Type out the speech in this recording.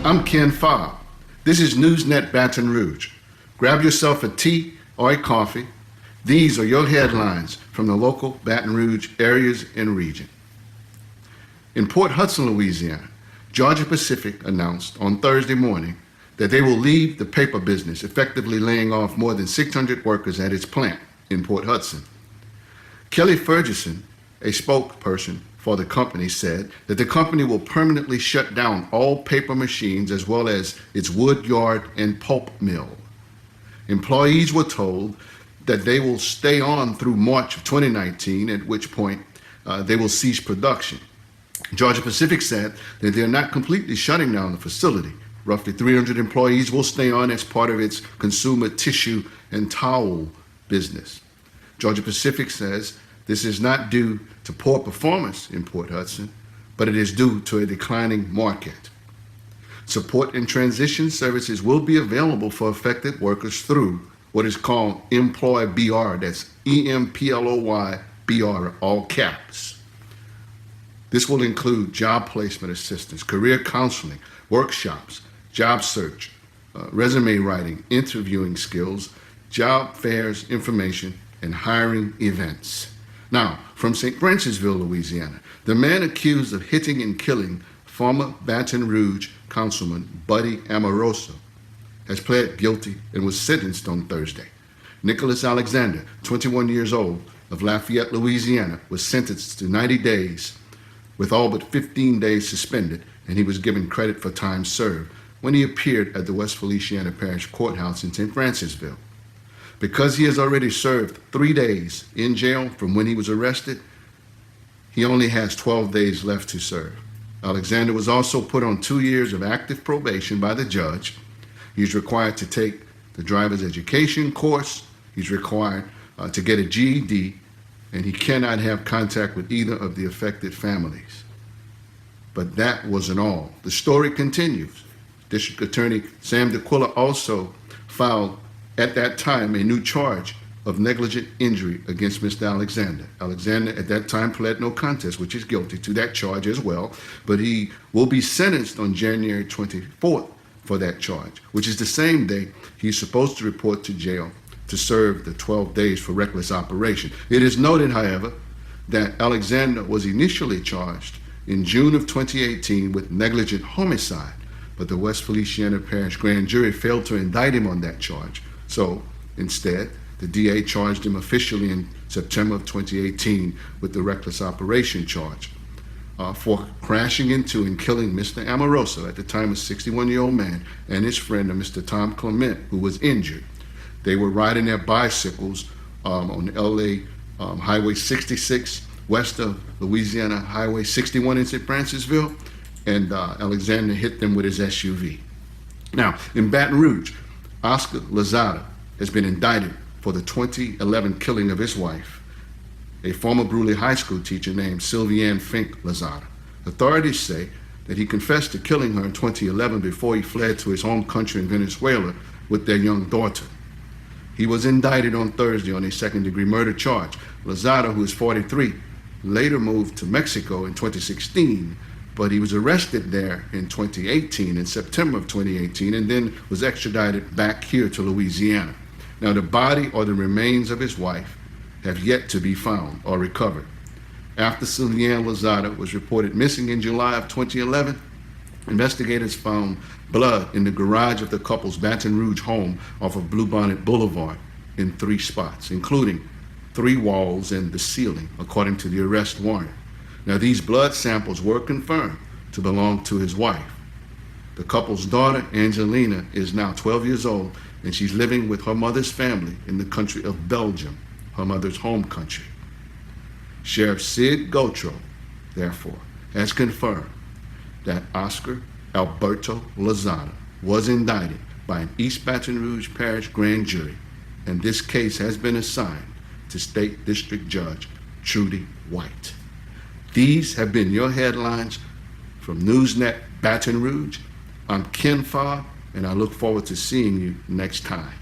I'm Ken Fobb. This is NewsNet Baton Rouge. Grab yourself a tea or a coffee. These are your headlines from the local Baton Rouge areas and region. In Port Hudson, Louisiana, Georgia Pacific announced on Thursday morning that they will leave the paper business, effectively laying off more than 600 workers at its plant in Port Hudson. Kelly Ferguson, a spokesperson for the company, said that the company will permanently shut down all paper machines as well as its wood yard and pulp mill. Employees were told that they will stay on through March of 2019, at which point they will cease production. Georgia Pacific said that they're not completely shutting down the facility. Roughly 300 employees will stay on as part of its consumer tissue and towel business. Georgia Pacific says this is not due to poor performance in Port Hudson, but it is due to a declining market. Support and transition services will be available for affected workers through what is called Employ BR, that's EMPLOY BR, all caps. This will include job placement assistance, career counseling, workshops, job search, resume writing, interviewing skills, job fairs information, and hiring events. Now, from St. Francisville, Louisiana, the man accused of hitting and killing former Baton Rouge Councilman Buddy Amoroso has pled guilty and was sentenced on Thursday. Nicholas Alexander, 21 years old, of Lafayette, Louisiana, was sentenced to 90 days with all but 15 days suspended, and he was given credit for time served when he appeared at the West Feliciana Parish Courthouse in St. Francisville. Because he has already served 3 days in jail from when he was arrested, he only has 12 days left to serve. Alexander was also put on 2 years of active probation by the judge. He's required to take the driver's education course. He's required to get a GED, and he cannot have contact with either of the affected families. But that wasn't all. The story continues. District Attorney Sam DeQuilla also filed at that time a new charge of negligent injury against Mr. Alexander. Alexander at that time pled no contest, which is guilty to that charge as well, but he will be sentenced on January 24th for that charge, which is the same day he's supposed to report to jail to serve the 12 days for reckless operation. It is noted, however, that Alexander was initially charged in June of 2018 with negligent homicide, but the West Feliciana Parish grand jury failed to indict him on that charge. So instead, the DA charged him officially in September of 2018 with the reckless operation charge for crashing into and killing Mr. Amoroso, at the time a 61-year-old man, and his friend, Mr. Tom Clement, who was injured. They were riding their bicycles on LA Highway 66, west of Louisiana Highway 61 in St. Francisville, and Alexander hit them with his SUV. Now, in Baton Rouge, Oscar Lozada has been indicted for the 2011 killing of his wife, a former Bruley High School teacher named Sylvianne Fink Lozada. Authorities say that he confessed to killing her in 2011 before he fled to his home country in Venezuela with their young daughter. He was indicted on Thursday on a second-degree murder charge. Lozada, who is 43, later moved to Mexico in 2016, but he was arrested there in 2018, in September of 2018, and then was extradited back here to Louisiana. Now, the body or the remains of his wife have yet to be found or recovered. After Sylvianne Lozada was reported missing in July of 2011, investigators found blood in the garage of the couple's Baton Rouge home off of Bluebonnet Boulevard in 3 spots, including 3 walls and the ceiling, according to the arrest warrant. Now, these blood samples were confirmed to belong to his wife. The couple's daughter, Angelina, is now 12 years old, and she's living with her mother's family in the country of Belgium, her mother's home country. Sheriff Sid Gautreaux, therefore, has confirmed that Oscar Alberto Lozada was indicted by an East Baton Rouge Parish grand jury, and this case has been assigned to State District Judge Trudy White. These have been your headlines from NewsNet Baton Rouge. I'm Ken Fobb, and I look forward to seeing you next time.